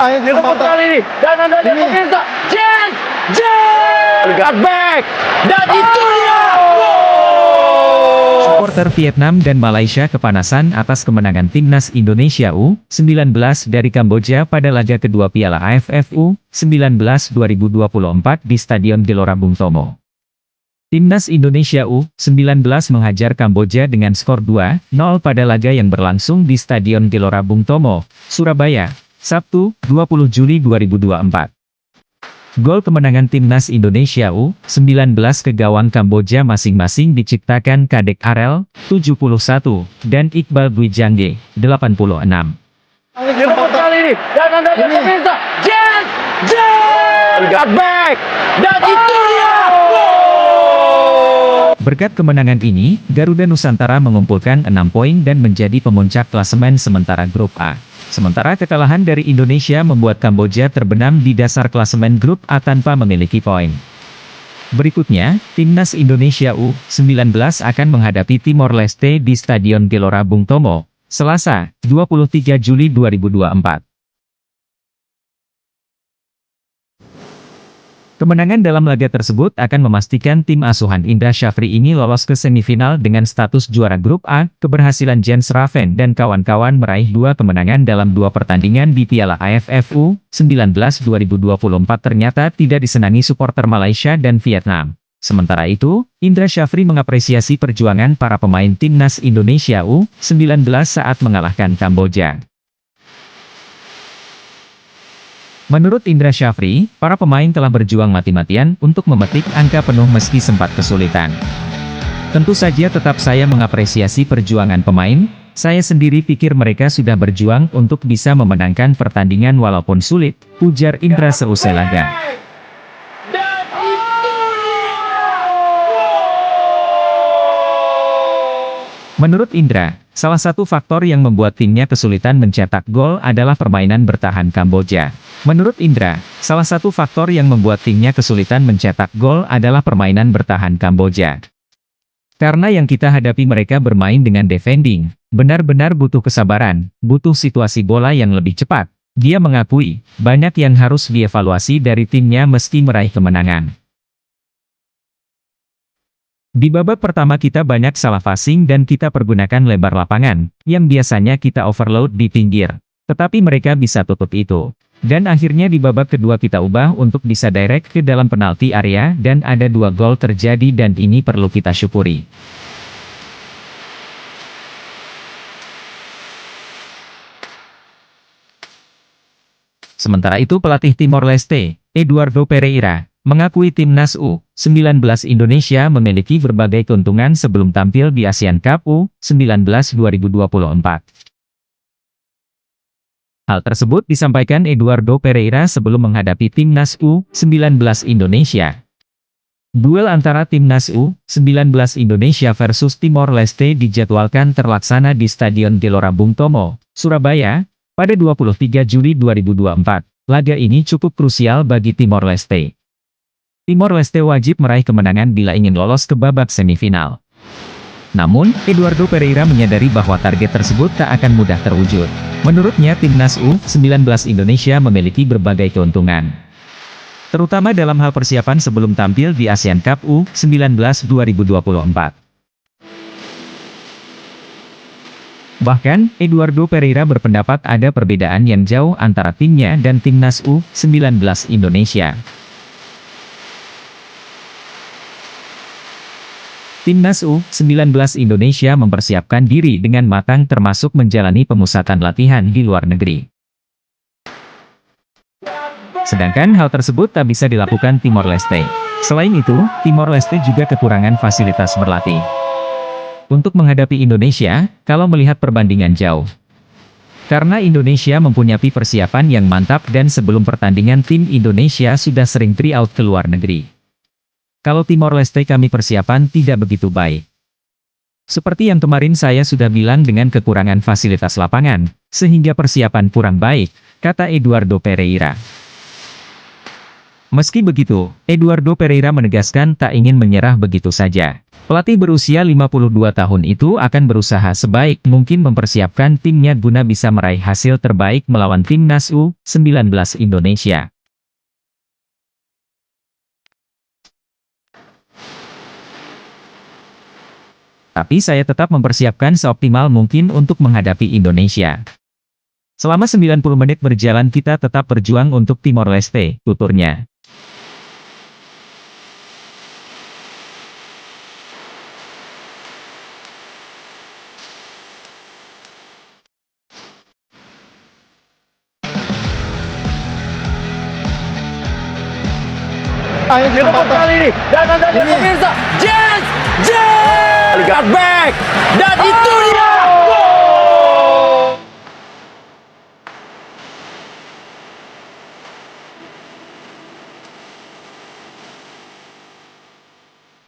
Tepuk kali ini. Dan Anda lihat pemirsa. Cutback. Dan itu dia. Supporter Vietnam dan Malaysia kepanasan atas kemenangan timnas Indonesia U19 dari Kamboja pada laga kedua Piala AFF U19 2024 di Stadion Gelora Bung Tomo. Timnas Indonesia U19 menghajar Kamboja dengan skor 2-0 pada laga yang berlangsung di Stadion Gelora Bung Tomo, Surabaya, Sabtu, 20 Juli 2024. Gol kemenangan timnas Indonesia U19 ke gawang Kamboja masing-masing diciptakan Kadek Arel, 71, dan Iqbal Dwi Jangge, 86. Tepuk kali ini. Dan Anda lihat pemirsa. Cutback. Dan itu dia. Berkat kemenangan ini, Garuda Nusantara mengumpulkan 6 poin dan menjadi pemuncak klasemen sementara grup A. Sementara kekalahan dari Indonesia membuat Kamboja terbenam di dasar klasemen grup A tanpa memiliki poin. Berikutnya, timnas Indonesia U19 akan menghadapi Timor Leste di Stadion Gelora Bung Tomo, Selasa, 23 Juli 2024. Kemenangan dalam laga tersebut akan memastikan tim asuhan Indra Syafri ini lolos ke semifinal dengan status juara grup A. Keberhasilan Jens Raven dan kawan-kawan meraih 2 kemenangan dalam 2 pertandingan di Piala AFF U19 2024 ternyata tidak disenangi supporter Malaysia dan Vietnam. Sementara itu, Indra Syafri mengapresiasi perjuangan para pemain timnas Indonesia U19 saat mengalahkan Kamboja. Menurut Indra Syafri, para pemain telah berjuang mati-matian untuk memetik angka penuh meski sempat kesulitan. Tentu saja tetap saya mengapresiasi perjuangan pemain, saya sendiri pikir mereka sudah berjuang untuk bisa memenangkan pertandingan walaupun sulit, ujar Indra seusai laga. Menurut Indra, salah satu faktor yang membuat timnya kesulitan mencetak gol adalah permainan bertahan Kamboja. Menurut Indra, salah satu faktor yang membuat timnya kesulitan mencetak gol adalah permainan bertahan Kamboja. Karena yang kita hadapi mereka bermain dengan defending, benar-benar butuh kesabaran, butuh situasi bola yang lebih cepat. Dia mengakui, banyak yang harus dievaluasi dari timnya meski meraih kemenangan. Di babak pertama kita banyak salah passing dan kita pergunakan lebar lapangan, yang biasanya kita overload di pinggir. Tetapi mereka bisa tutup itu. Dan akhirnya di babak kedua kita ubah untuk bisa direct ke dalam penalti area dan ada 2 gol terjadi dan ini perlu kita syukuri. Sementara itu pelatih Timor Leste, Eduardo Pereira, mengakui timnas U19 Indonesia memiliki berbagai keuntungan sebelum tampil di Asian Cup U19 2024. Hal tersebut disampaikan Eduardo Pereira sebelum menghadapi timnas U19 Indonesia. Duel antara timnas U19 Indonesia versus Timor Leste dijadwalkan terlaksana di Stadion Gelora Bung Tomo, Surabaya, pada 23 Juli 2024. Laga ini cukup krusial bagi Timor Leste. Timor Leste wajib meraih kemenangan bila ingin lolos ke babak semifinal. Namun, Eduardo Pereira menyadari bahwa target tersebut tak akan mudah terwujud. Menurutnya timnas U19 Indonesia memiliki berbagai keuntungan. Terutama dalam hal persiapan sebelum tampil di Asian Cup U19 2024. Bahkan, Eduardo Pereira berpendapat ada perbedaan yang jauh antara timnya dan timnas U19 Indonesia. Timnas U19 Indonesia mempersiapkan diri dengan matang termasuk menjalani pemusatan latihan di luar negeri. Sedangkan hal tersebut tak bisa dilakukan Timor Leste. Selain itu, Timor Leste juga kekurangan fasilitas berlatih. Untuk menghadapi Indonesia, kalau melihat perbandingan jauh. Karena Indonesia mempunyai persiapan yang mantap dan sebelum pertandingan tim Indonesia sudah sering try out ke luar negeri. Kalau Timor Leste kami persiapan tidak begitu baik. Seperti yang kemarin saya sudah bilang dengan kekurangan fasilitas lapangan, sehingga persiapan kurang baik, kata Eduardo Pereira. Meski begitu, Eduardo Pereira menegaskan tak ingin menyerah begitu saja. Pelatih berusia 52 tahun itu akan berusaha sebaik mungkin mempersiapkan timnya guna bisa meraih hasil terbaik melawan timnas U19 Indonesia. Tapi saya tetap mempersiapkan seoptimal mungkin untuk menghadapi Indonesia. Selama 90 menit berjalan kita tetap berjuang untuk Timor Leste, tuturnya. Direbut kali ini. Dan Anda lihat pemirsa. Jazz! Lihat back! Dan itu dia!